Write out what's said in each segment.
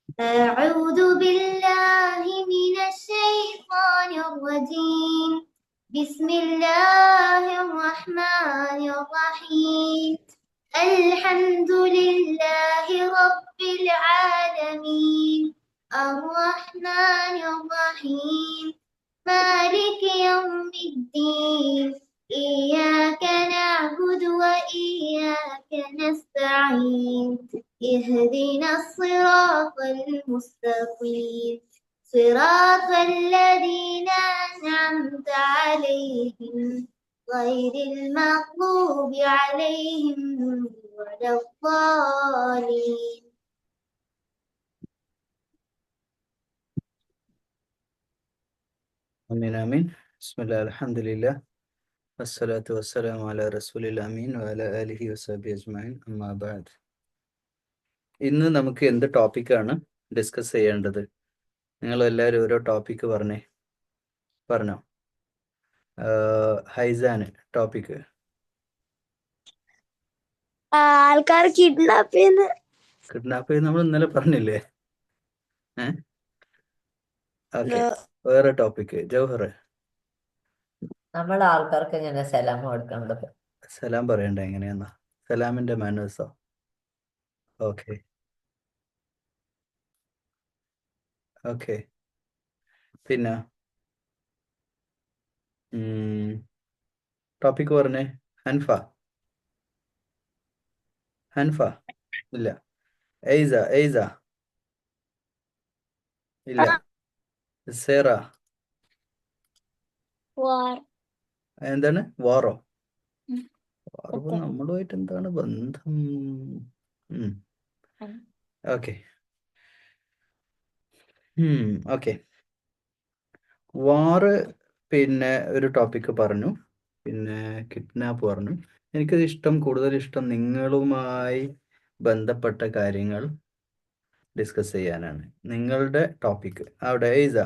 أعوذ بالله من الشيطان الرجيم. بسم الله الرحمن الرحيم. الحمد لله رب العالمين الرحمن الرحيم مالك يوم الدين إياك نعبد وإياك نستعين اهدنا الصراط المستقيم صراط الذين أنعمت عليهم غير المغضوب عليهم ولا الضالين. آمين آمين. بسم الله الحمد لله والصلاة والسلام على رسول الأمين وعلى آله وصحبه أجمعين أما بعد. ഇന്ന് നമുക്ക് എന്ത് ടോപ്പിക്കാണ് ഡിസ്കസ് ചെയ്യേണ്ടത്? നിങ്ങൾ എല്ലാവരും ഓരോ ടോപ്പിക്ക് പറഞ്ഞോ. ഹൈസാന് ടോപ്പിക്ക്. ആൾക്കാർ കിഡ്നാപ്പ് കിഡ്നാപ്പ് നമ്മൾ ഇന്നലെ പറഞ്ഞില്ലേ? ഓക്കെ, വേറെ ടോപ്പിക്ക്. ജൗഹർ, നമ്മൾ ആൾക്കാർക്ക് എങ്ങനെ സലാം കൊടുക്കേണ്ടത്? സലാം പറയണ്ട എങ്ങനെയാന്നാ? സലാമിന്റെ മാനേഴ്സോ? Okay okay. പിന്നെ ടോപ്പിക്ക് പറഞ്ഞേ. ഹൻഫ ഇല്ല. എയ്സ ഇല്ല. സേറ എന്താണ്? വാറോ? വാറോ നമ്മളുമായിട്ട് എന്താണ് ബന്ധം? Okay okay. വാറ് പിന്നെ ഒരു ടോപ്പിക്ക് പറഞ്ഞു, പിന്നെ കിഡ്നാപ്പ് പറഞ്ഞു. എനിക്കത് കൂടുതൽ ഇഷ്ടം നിങ്ങളുമായി ബന്ധപ്പെട്ട കാര്യങ്ങൾ ഡിസ്കസ് ചെയ്യാനാണ്. നിങ്ങളുടെ ടോപ്പിക്ക് അവിടെ എയ്സ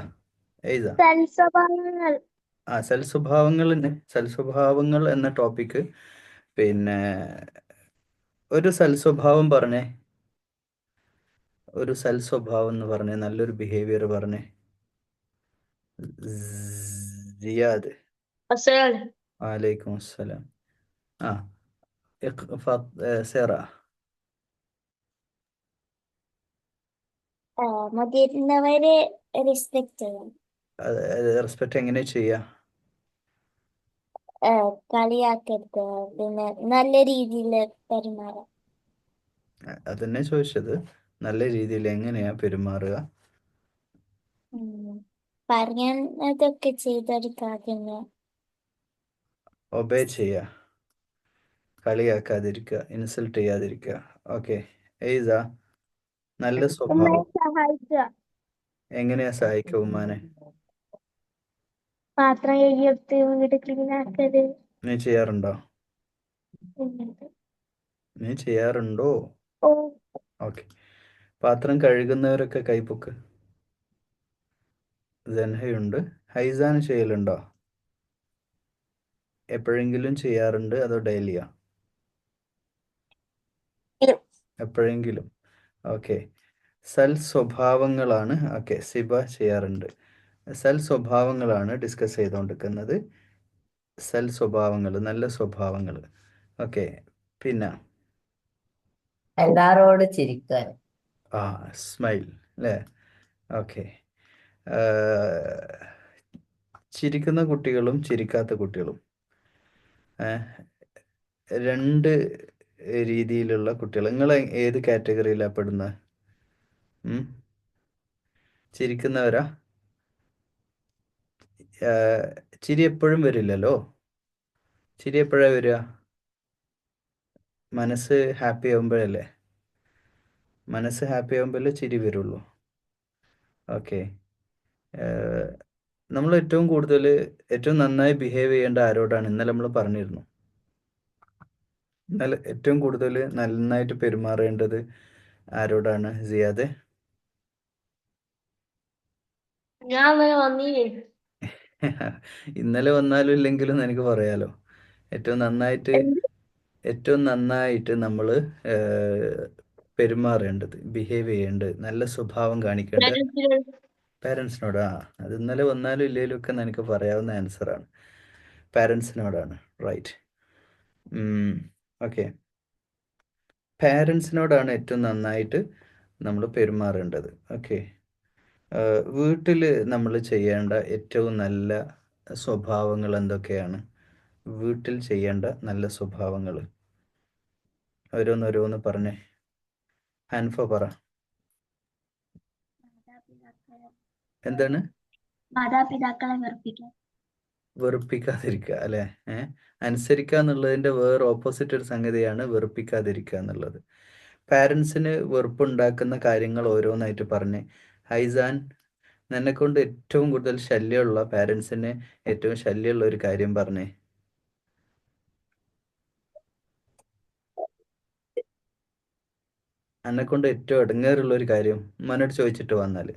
സൽസ്വഭാവങ്ങൾ എന്ന ടോപ്പിക്ക്. പിന്നെ ഒരു സൽസ്വഭാവം പറഞ്ഞേ, ഒരു സൽസ്വഭാവം എന്ന് പറഞ്ഞേ, നല്ലൊരു ബിഹേവിയർ പറഞ്ഞേ. സിയാദ്. വലൈക്കും അസ്സലാം. സെറ. മുതിർന്നവരെ റെസ്പെക്ട് ചെയ്യണം. റെസ്പെക്ട് എങ്ങനെ ചെയ്യാ? കളിയാക്കരുത്, പിന്നെ നല്ല രീതിയിൽ പെരുമാറാം. അതന്നെ ചോദിച്ചത്. നല്ല രീതിയിൽ എങ്ങനെയാ പെരുമാറുക? പറഞ്ഞതൊക്കെ ചെയ്തെടുക്കാതെ ഒബേ ചെയ്യുക, കളിയാക്കാതിരിക്കുക, ഇൻസൾട്ട് ചെയ്യാതിരിക്കുക. ഓക്കെ. എയ്സ, നല്ല സ്വഭാവം സഹായിക്കുക. എങ്ങനെയാ സഹായിക്കുക ഉമ്മാനെ? പാത്രം കഴുകിയെടുത്ത് വീട് ക്ലീൻ ആക്കരുത്. നീ ചെയ്യാറുണ്ടോ? ഓക്കെ. പാത്രം കഴുകുന്നവരൊക്കെ കൈപ്പൊക്ക്. ജൻഹയുണ്ട്. ഹൈസാൻ ചെയ്യലുണ്ടോ? എപ്പോഴെങ്കിലും ചെയ്യാറുണ്ട് അതോ ഡെയിലിയാ? എപ്പോഴെങ്കിലും. ഓക്കെ. സൽസ്വഭാവങ്ങളാണ്. ഓക്കെ, സിബ ചെയ്യാറുണ്ട്. സൽസ്വഭാവങ്ങളാണ് ഡിസ്കസ് ചെയ്തുകൊണ്ടിരിക്കുന്നത്. സൽസ്വഭാവങ്ങൾ, നല്ല സ്വഭാവങ്ങൾ. ഓക്കെ. പിന്നെ എല്ലാരോട് ചിരിക്കാൻ. സ്മൈൽ അല്ലേ? ഓക്കെ. ചിരിക്കുന്ന കുട്ടികളും ചിരിക്കാത്ത കുട്ടികളും, രണ്ട് രീതിയിലുള്ള കുട്ടികൾ. നിങ്ങൾ ഏത് കാറ്റഗറിയിലാണ് പെടുന്നത്? ചിരിക്കുന്നവരാ? ചിരി എപ്പോഴും വരില്ലല്ലോ. ചിരി എപ്പോഴാണ് വരിക? മനസ്സ് ഹാപ്പി ആകുമ്പോഴല്ലേ? മനസ്സ് ഹാപ്പി ആകുമ്പോഴല്ലേ ചിരി വരുള്ളൂ. ഓക്കെ. നമ്മൾ ഏറ്റവും നന്നായി ബിഹേവ് ചെയ്യേണ്ട ആരോടാണ്? ഇന്നലെ നമ്മൾ പറഞ്ഞിരുന്നു. ഇന്നലെ ഏറ്റവും കൂടുതൽ നന്നായിട്ട് പെരുമാറേണ്ടത് ആരോടാണ് സിയാദെ? ഇന്നലെ വന്നാലും ഇല്ലെങ്കിലും എനിക്ക് പറയാലോ. ഏറ്റവും നന്നായിട്ട് നമ്മൾ പെരുമാറേണ്ടത്, ബിഹേവ് ചെയ്യേണ്ടത്, നല്ല സ്വഭാവം കാണിക്കേണ്ടത് പാരൻസിനോട്. അത് ഇന്നലെ വന്നാലും ഇല്ലേലും ഒക്കെ എനിക്ക് പറയാവുന്ന ആൻസറാണ്. പാരൻസിനോടാണ്. റൈറ്റ്. ഓക്കെ. പാരൻസിനോടാണ് ഏറ്റവും നന്നായിട്ട് നമ്മൾ പെരുമാറേണ്ടത്. ഓക്കെ. വീട്ടിൽ നമ്മൾ ചെയ്യേണ്ട ഏറ്റവും നല്ല സ്വഭാവങ്ങൾ എന്തൊക്കെയാണ്? വീട്ടിൽ ചെയ്യേണ്ട നല്ല സ്വഭാവങ്ങൾ ഓരോന്നോരോന്ന് പറഞ്ഞേ. ഹൻഫ പറ. എന്താണ്? മാതാപിതാക്കളെ വെറുപ്പിക്കാതിരിക്കുക അല്ലേ? അനുസരിക്കുക എന്നുള്ളതിൻ്റെ വേറെ ഓപ്പോസിറ്റ് ഒരു സംഗതിയാണ് വെറുപ്പിക്കാതിരിക്കുക എന്നുള്ളത്. പാരൻസിന് വെറുപ്പുണ്ടാക്കുന്ന കാര്യങ്ങൾ ഓരോന്നായിട്ട് പറഞ്ഞ്. ഹൈസാൻ, നിന്നെക്കൊണ്ട് ഏറ്റവും കൂടുതൽ ശല്യമുള്ള, പാരൻസിന് ഏറ്റവും ശല്യമുള്ള ഒരു കാര്യം പറഞ്ഞേ. എന്നെക്കൊണ്ട് ഏറ്റവും ഇടങ്ങേറുള്ള ഒരു കാര്യം ഉമ്മാനോട് ചോദിച്ചിട്ട് വന്നാൽ.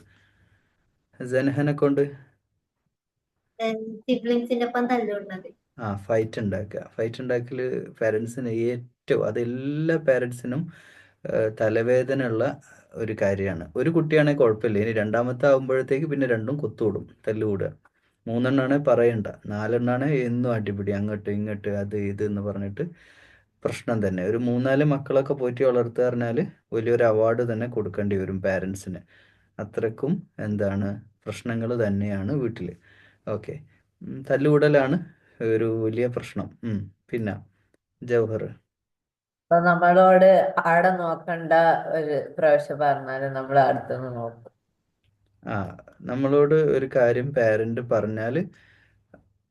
ജനഹനെ കൊണ്ട് സിബ്ലിങ്സിന്റെ ഒപ്പം തല്ലുകൊണ്ടത്. ഫൈറ്റ് ഉണ്ടാക്കുക. ഫൈറ്റ് ഉണ്ടാക്കൽ പാരൻസിന് ഏറ്റവും, അതെല്ലാ പാരൻസിനും തലവേദന ഉള്ള ഒരു കാര്യമാണ്. ഒരു കുട്ടിയാണെങ്കിൽ കുഴപ്പമില്ല. ഇനി രണ്ടാമത്തെ ആകുമ്പോഴത്തേക്ക് പിന്നെ രണ്ടും കുത്തുകൂടും, തല്ലുകൂടുക. മൂന്നെണ്ണാണെങ്കിൽ പറയണ്ട, നാലെണ്ണാണെങ്കിൽ എന്നും അടിപിടി, അങ്ങോട്ട് ഇങ്ങോട്ട് അത് ഇത് എന്ന് പറഞ്ഞിട്ട് പ്രശ്നം തന്നെ. ഒരു 3-4 മക്കളൊക്കെ പോറ്റി വളർത്തുക പറഞ്ഞാൽ വലിയൊരു അവാർഡ് തന്നെ കൊടുക്കേണ്ടി വരും പാരൻസിന്. അത്രക്കും എന്താണ് പ്രശ്നങ്ങൾ തന്നെയാണ് വീട്ടിൽ. ഓക്കെ. തല്ലുകൂടലാണ് ഒരു വലിയ പ്രശ്നം. പിന്നെ ജൗഹർ. അപ്പൊ നമ്മളോട് ആടെ നോക്കണ്ട ഒരു പ്രാവശ്യം പറഞ്ഞാല് നമ്മൾ അടുത്തുനിന്ന് നോക്കും. നമ്മളോട് ഒരു കാര്യം പാരന്റ് പറഞ്ഞാൽ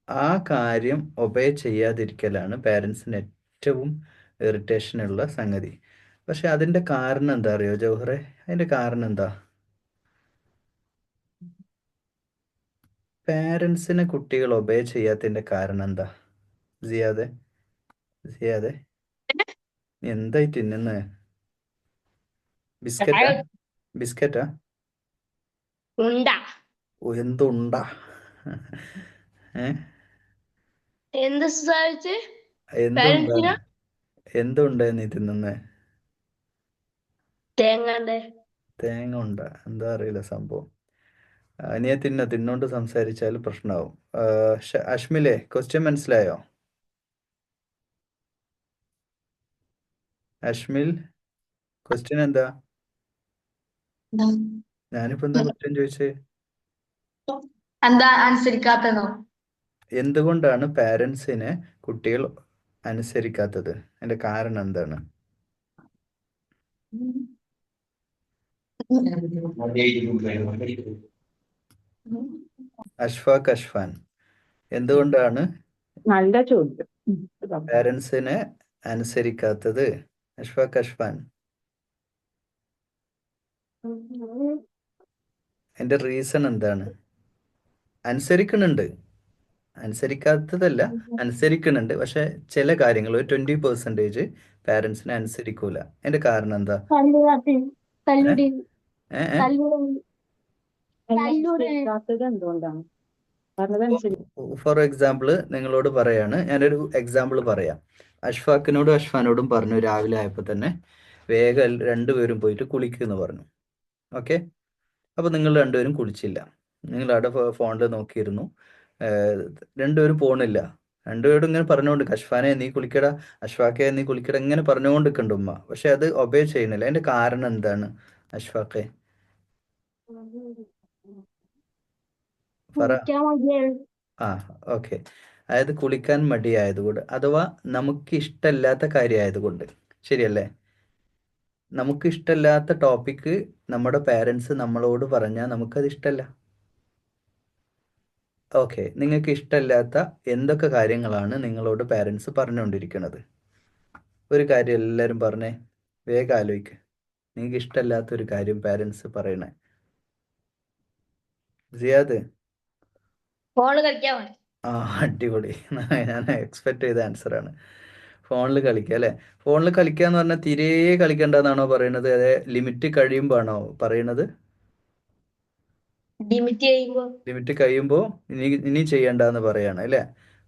ആ കാര്യം ഒബേ ചെയ്യാതിരിക്കലാണ് പാരൻസിന് ഏറ്റവും ഇറിറ്റേഷനുള്ള സംഗതി. പക്ഷെ അതിൻ്റെ കാരണം എന്താ അറിയോ ജൗഹറെ? അതിൻ്റെ കാരണം എന്താ? പാരൻസിന് കുട്ടികൾ ഒബേ ചെയ്യാത്തതിൻ്റെ കാരണം എന്താ? സിയാദെ നീ എന്തായി തിന്നുന്നത്? ബിസ്ക്കറ്റാ? ഓ, എന്തുണ്ടാ? എന്തുണ്ടാ നീ തിന്നുന്നത്? തേങ്ങ ഉണ്ടാ? എന്താ അറിയില്ല സംഭവം. നീ തിന്നോണ്ട് സംസാരിച്ചാൽ പ്രശ്നമാവും. അഷ്മിലെ, ക്വസ്റ്റ്യൻ മനസ്സിലായോ? അഷ്മിൽ, ക്വസ്റ്റ്യൻ എന്താ? ഞാനിപ്പോ എന്താ ക്വസ്റ്റ്യൻ ചോദിച്ചേ? എന്താ അനുസരിക്കാത്തതോ? എന്തുകൊണ്ടാണ് പാരൻസിനെ കുട്ടികൾ അനുസരിക്കാത്തത്? അതിന്റെ കാരണം എന്താണ്? അഷ്ഫാൻ, എന്തുകൊണ്ടാണ് നല്ല ചോദ്യം. പാരൻസിനെ അനുസരിക്കാത്തത്? അഷ്ഫാൻ, അതിന്റെ റീസൺ എന്താണ്? അനുസരിക്കാത്തതല്ല, അനുസരിക്കുന്നുണ്ട്. പക്ഷെ ചില കാര്യങ്ങൾ ഒരു 20% പാരൻസിനെ അനുസരിക്കൂല. അതിന്റെ കാരണം എന്താ? എന്തുകൊണ്ടാണ് പറഞ്ഞതനുസരിച്ച്? ഫോർ എക്സാമ്പിൾ നിങ്ങളോട് പറയാണ്, ഞാനൊരു എക്സാമ്പിൾ പറയാം. അഷ്ഫാനോടും പറഞ്ഞു രാവിലെ ആയപ്പോൾ തന്നെ വേഗം രണ്ടുപേരും പോയിട്ട് കുളിക്കുമെന്ന് പറഞ്ഞു. ഓക്കെ. അപ്പോൾ നിങ്ങൾ രണ്ടുപേരും കുളിച്ചില്ല. നിങ്ങൾ അവിടെ ഫോണിൽ നോക്കിയിരുന്നു. രണ്ടുപേരും പോണില്ല. രണ്ടുപേരും ഇങ്ങനെ പറഞ്ഞുകൊണ്ട്, അഷ്ഫാനെ നീ കുളിക്കടാ, അഷ്ഫാക്കെ നീ കുളിക്കട, ഇങ്ങനെ പറഞ്ഞുകൊണ്ടിരിക്കുന്നുണ്ട് ഉമ്മ. പക്ഷെ അത് ഒബേ ചെയ്യണില്ല. അതിന്റെ കാരണം എന്താണ് അഷ്ഫാക്കെ? പറ. ഓക്കെ. അതായത് കുളിക്കാൻ മടിയായതുകൊണ്ട്, അഥവാ നമുക്ക് ഇഷ്ടമല്ലാത്ത കാര്യമായതുകൊണ്ട്. ശരിയല്ലേ? നമുക്ക് ഇഷ്ടമല്ലാത്ത ടോപ്പിക്ക് നമ്മുടെ പാരൻസ് നമ്മളോട് പറഞ്ഞാൽ നമുക്കത് ഇഷ്ടമല്ല. ഓക്കെ. നിങ്ങൾക്ക് ഇഷ്ടമല്ലാത്ത എന്തൊക്കെ കാര്യങ്ങളാണ് നിങ്ങളോട് പാരൻസ് പറഞ്ഞുകൊണ്ടിരിക്കുന്നത്? ഒരു കാര്യം എല്ലാവരും പറഞ്ഞേ, വേഗം ആലോചിക്കുക. നിങ്ങൾക്ക് ഇഷ്ടമല്ലാത്തൊരു കാര്യം പാരൻസ് പറയണേ. സിയാദ്? അടിപൊളി. ഞാൻ എക്സ്പെക്ട് ചെയ്ത ആൻസറാണ്. ഫോണിൽ കളിക്കുക അല്ലേ? ഫോണിൽ കളിക്കുക എന്ന് പറഞ്ഞാൽ തീരെ കളിക്കണ്ടെന്നാണോ പറയുന്നത്? അതെ, ലിമിറ്റ് കഴിയുമ്പോൾ ആണോ പറയുന്നത്? ലിമിറ്റ് കഴിയുമ്പോൾ ഇനി ചെയ്യണ്ടെന്ന് പറയാണ് അല്ലേ?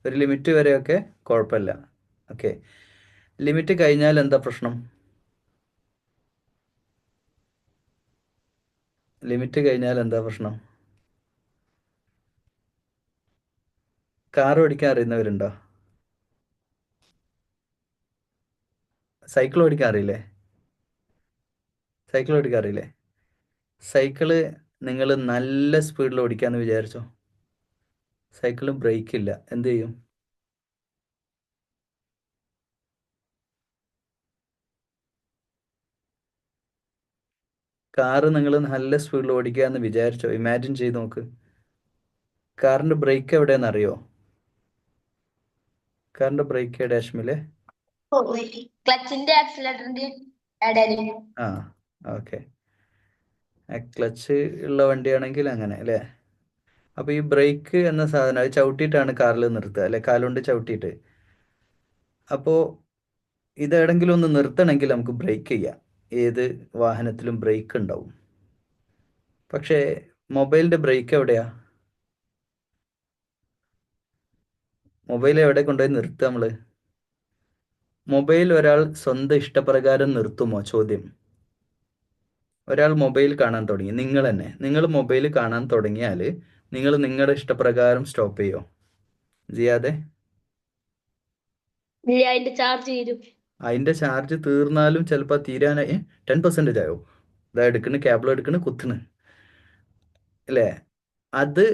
ഒരു ലിമിറ്റ് വരെയൊക്കെ കുഴപ്പമില്ല. ഓക്കെ. ലിമിറ്റ് കഴിഞ്ഞാൽ എന്താ പ്രശ്നം? ലിമിറ്റ് കഴിഞ്ഞാൽ എന്താ പ്രശ്നം? കാർ ഓടിക്കാൻ അറിയുന്നവരുണ്ടോ? സൈക്കിൾ ഓടിക്കാൻ അറിയില്ലേ? സൈക്കിൾ ഓടിക്കാൻ അറിയില്ലേ? സൈക്കിള് നിങ്ങൾ നല്ല സ്പീഡിൽ ഓടിക്കാന്ന് വിചാരിച്ചോ, സൈക്കിള് ബ്രേക്ക് ഇല്ല, എന്ത് ചെയ്യും? കാറ് നിങ്ങൾ നല്ല സ്പീഡിൽ ഓടിക്കുക എന്ന് വിചാരിച്ചോ, ഇമാജിൻ ചെയ്ത് നോക്ക്. കാറിന്റെ ബ്രേക്ക് എവിടെയെന്ന് അറിയോ? കാറിന്റെ ബ്രേക്ക് എവിടെ അശ്മിലെ? ക്ലച്ചിന്റെ ആക്സിലേറ്ററിന്റെ ഇടയില്. ആ ഓക്കെ. ക്ലച്ച് ഉള്ള വണ്ടിയാണെങ്കിൽ അങ്ങനെ അല്ലേ. അപ്പോൾ ഈ ബ്രേക്ക് എന്ന സാധനം അത് ചവിട്ടിയിട്ടാണ് കാറിൽ നിർത്തുക അല്ലെ, കാലുകൊണ്ട് ചവിട്ടിയിട്ട്. അപ്പോൾ ഇതെവിടെങ്കിലും ഒന്ന് നിർത്തണമെങ്കിൽ നമുക്ക് ബ്രേക്ക് ചെയ്യാം. ഏത് വാഹനത്തിലും ബ്രേക്ക് ഉണ്ടാവും. പക്ഷേ മൊബൈലിന്റെ ബ്രേക്ക് എവിടെയാ? മൊബൈൽ എവിടെ കൊണ്ടുപോയി നിർത്തുക നമ്മൾ? മൊബൈൽ ഒരാൾ സ്വന്തം ഇഷ്ടപ്രകാരം നിർത്തുമോ? ചോദ്യം. ഒരാൾ മൊബൈൽ കാണാൻ തുടങ്ങി, നിങ്ങൾ തന്നെ, നിങ്ങൾ മൊബൈൽ കാണാൻ തുടങ്ങിയാൽ നിങ്ങൾ നിങ്ങളുടെ ഇഷ്ടപ്രകാരം സ്റ്റോപ്പ് ചെയ്യോ ചെയ്യാതെ? അതിന്റെ ചാർജ് തീരും. അതിൻ്റെ ചാർജ് തീർന്നാലും ചിലപ്പോൾ തീരാനായി 10% ആയോ, ഇതാ എടുക്കണ്, കേബിൾ എടുക്കണ്, കുത്തണ് അല്ലേ. അത്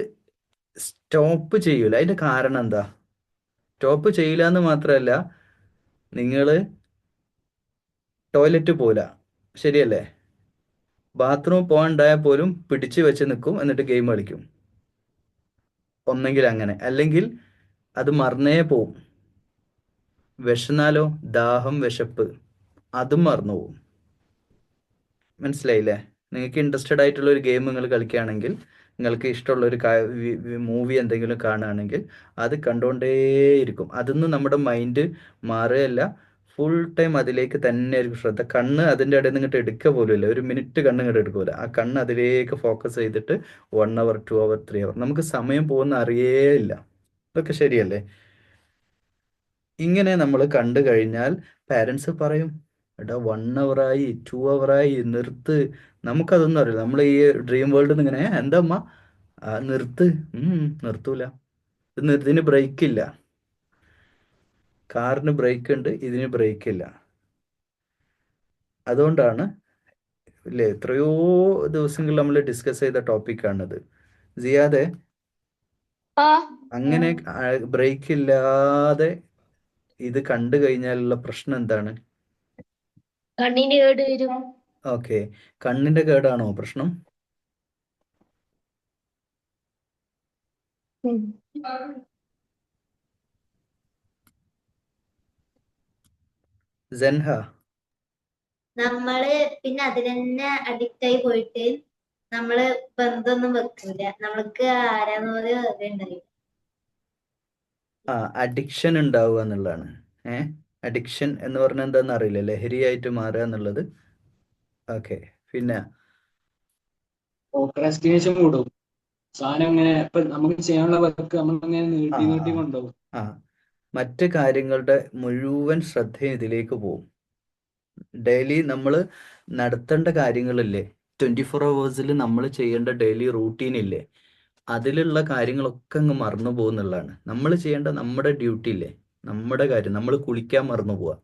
സ്റ്റോപ്പ് ചെയ്യൂല. അതിൻ്റെ കാരണം എന്താ? സ്റ്റോപ്പ് ചെയ്യില്ല എന്ന് മാത്രമല്ല, നിങ്ങൾ ടോയ്ലറ്റ് പോല, ശരിയല്ലേ? ബാത്റൂം പോകാണ്ടായാൽ പോലും പിടിച്ചു വെച്ച് നിൽക്കും, എന്നിട്ട് ഗെയിം കളിക്കും. ഒന്നെങ്കിൽ അങ്ങനെ, അല്ലെങ്കിൽ അത് മറന്നേ പോവും. വിശന്നാലോ, ദാഹം, വിശപ്പ്, അതും മറന്നു പോവും. മനസ്സിലായില്ലേ? നിങ്ങൾക്ക് ഇൻട്രസ്റ്റഡ് ആയിട്ടുള്ള ഒരു ഗെയിം നിങ്ങൾ കളിക്കുകയാണെങ്കിൽ, നിങ്ങൾക്ക് ഇഷ്ടമുള്ള ഒരു മൂവി എന്തെങ്കിലും കാണുകയാണെങ്കിൽ അത് കണ്ടുകൊണ്ടേയിരിക്കും. അതിന്ന് നമ്മുടെ മൈൻഡ് മാറുകയല്ല, ഫുൾ ടൈം അതിലേക്ക് തന്നെ ആയിരിക്കും ശ്രദ്ധ. കണ്ണ് അതിൻ്റെ ഇടയിൽ നിന്ന് ഇങ്ങോട്ട് എടുക്കുക പോലും ഇല്ല, ഒരു മിനിറ്റ് കണ്ണ് ഇങ്ങോട്ട് എടുക്കൂല. ആ കണ്ണ് അതിലേക്ക് ഫോക്കസ് ചെയ്തിട്ട് 1 hour 2 hour 3 hour നമുക്ക് സമയം പോകുന്ന അറിയേ ഇല്ല. ഇതൊക്കെ ശരിയല്ലേ? ഇങ്ങനെ നമ്മൾ കണ്ടു കഴിഞ്ഞാൽ പാരൻസ് പറയും, എടാ 1 hour ആയി 2 hour ആയി, നിർത്ത്. നമുക്കതൊന്നും അറിയില്ല. നമ്മൾ ഈ ഡ്രീം വേൾഡിൽ നിന്ന് ഇങ്ങനെ എന്താ അമ്മ നിർത്ത്, നിർത്തൂല. ഇതിന് ബ്രേക്ക് ഇല്ല. കാറിന് ബ്രേക്ക് ഉണ്ട്, ഇതിന് ബ്രേക്ക് ഇല്ല. അതുകൊണ്ടാണ് ഇല്ലേ എത്രയോ ദിവസങ്ങൾ നമ്മൾ ഡിസ്കസ് ചെയ്ത ടോപ്പിക്കാണത്. സിയാദെ, അങ്ങനെ ബ്രേക്ക് ഇല്ലാതെ ഇത് കണ്ടു കഴിഞ്ഞാലുള്ള പ്രശ്നം എന്താണ്? കണ്ണിന് കേട് വരും. ഓക്കെ, കണ്ണിന്റെ കേടാണോ പ്രശ്നം? സെൻഹ, നമ്മള് പിന്നെ അതിൽ തന്നെ അഡിക്റ്റ് ആയി പോയിട്ട് നമ്മള് ബന്ധമൊന്നും വെക്കൂല, നമ്മൾക്ക് ആരാന്ന് പോലും അറിയണ്ടാവില്ല. അഡിക്ഷൻ ഉണ്ടാവുക എന്നുള്ളതാണ്. അഡിക്ഷൻ എന്ന് പറഞ്ഞാൽ എന്താണെന്ന് അറിയില്ല, ലഹരിയായിട്ട് മാറുക എന്നുള്ളത്. ഓക്കെ, പിന്നെ പ്രോക്രാസ്റ്റിനേഷൻ കൂടും. സാധനം ഇങ്ങനെ ഇപ്പൊ നമുക്ക് ചെയ്യാനുള്ള വർക്ക് നമ്മളിങ്ങനെ നീട്ടി നീട്ടി കൊണ്ടുപോകും. മറ്റ് കാര്യങ്ങളുടെ മുഴുവൻ ശ്രദ്ധയും ഇതിലേക്ക് പോകും. ഡെയിലി നമ്മൾ നടത്തേണ്ട കാര്യങ്ങളില്ലേ, 24 hours നമ്മൾ ചെയ്യേണ്ട ഡെയിലി റൂട്ടീൻ ഇല്ലേ, അതിലുള്ള കാര്യങ്ങളൊക്കെ അങ്ങ് മറന്നു പോകുന്നുള്ളതാണ്. നമ്മൾ ചെയ്യേണ്ട നമ്മുടെ ഡ്യൂട്ടി ഇല്ലേ, നമ്മുടെ കാര്യം, നമ്മൾ കുളിക്കാൻ മറന്നു പോവാ